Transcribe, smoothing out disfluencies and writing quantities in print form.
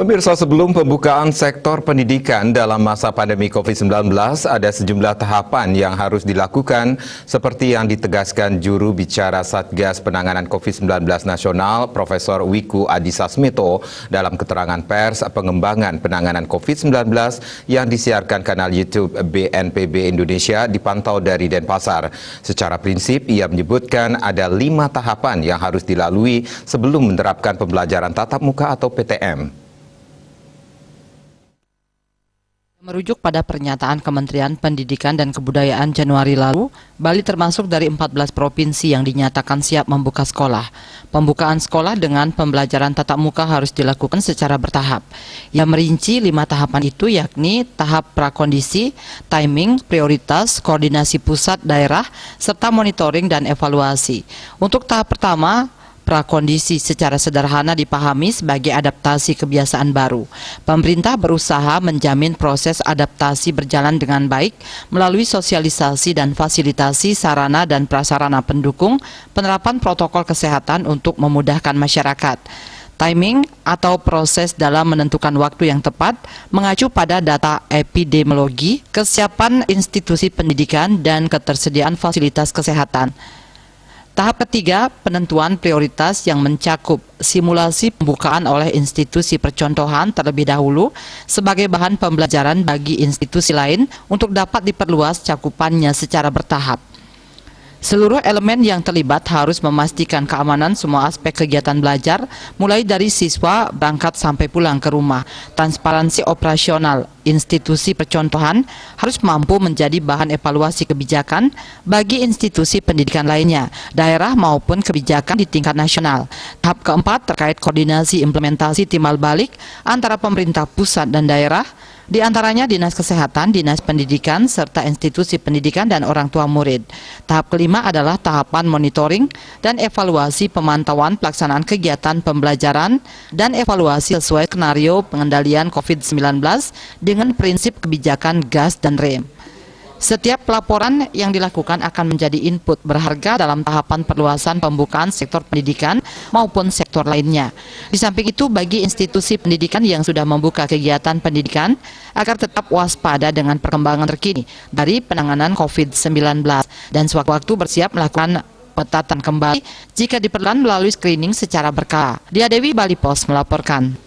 Pemirsa, sebelum pembukaan sektor pendidikan dalam masa pandemi COVID-19, ada sejumlah tahapan yang harus dilakukan seperti yang ditegaskan juru bicara Satgas Penanganan COVID-19 Nasional, Profesor Wiku Adhisa Smito dalam keterangan pers pengembangan penanganan COVID-19 yang disiarkan kanal YouTube BNPB Indonesia dipantau dari Denpasar. Secara prinsip, ia menyebutkan ada 5 tahapan yang harus dilalui sebelum menerapkan pembelajaran tatap muka atau PTM. Merujuk pada pernyataan Kementerian Pendidikan dan Kebudayaan Januari lalu, Bali termasuk dari 14 provinsi yang dinyatakan siap membuka sekolah. Pembukaan sekolah dengan pembelajaran tatap muka harus dilakukan secara bertahap. Yang merinci 5 tahapan itu yakni tahap prakondisi, timing, prioritas, koordinasi pusat daerah, serta monitoring dan evaluasi. Untuk tahap pertama, prakondisi secara sederhana dipahami sebagai adaptasi kebiasaan baru. Pemerintah berusaha menjamin proses adaptasi berjalan dengan baik melalui sosialisasi dan fasilitasi sarana dan prasarana pendukung penerapan protokol kesehatan untuk memudahkan masyarakat. Timing atau proses dalam menentukan waktu yang tepat mengacu pada data epidemiologi, kesiapan institusi pendidikan, dan ketersediaan fasilitas kesehatan. Tahap ketiga, penentuan prioritas yang mencakup simulasi pembukaan oleh institusi percontohan terlebih dahulu sebagai bahan pembelajaran bagi institusi lain untuk dapat diperluas cakupannya secara bertahap. Seluruh elemen yang terlibat harus memastikan keamanan semua aspek kegiatan belajar, mulai dari siswa berangkat sampai pulang ke rumah. Transparansi operasional institusi percontohan harus mampu menjadi bahan evaluasi kebijakan bagi institusi pendidikan lainnya, daerah maupun kebijakan di tingkat nasional. Tahap keempat terkait koordinasi implementasi timbal balik antara pemerintah pusat dan daerah, di antaranya Dinas Kesehatan, Dinas Pendidikan, serta institusi pendidikan dan orang tua murid. Tahap kelima adalah tahapan monitoring dan evaluasi pemantauan pelaksanaan kegiatan pembelajaran dan evaluasi sesuai skenario pengendalian COVID-19 dengan prinsip kebijakan gas dan rem. Setiap pelaporan yang dilakukan akan menjadi input berharga dalam tahapan perluasan pembukaan sektor pendidikan maupun sektor lainnya. Di samping itu, bagi institusi pendidikan yang sudah membuka kegiatan pendidikan agar tetap waspada dengan perkembangan terkini dari penanganan COVID-19 dan sewaktu-waktu bersiap melakukan pengetatan kembali jika diperlukan melalui screening secara berkala. Dia Dewi, Bali Pos melaporkan.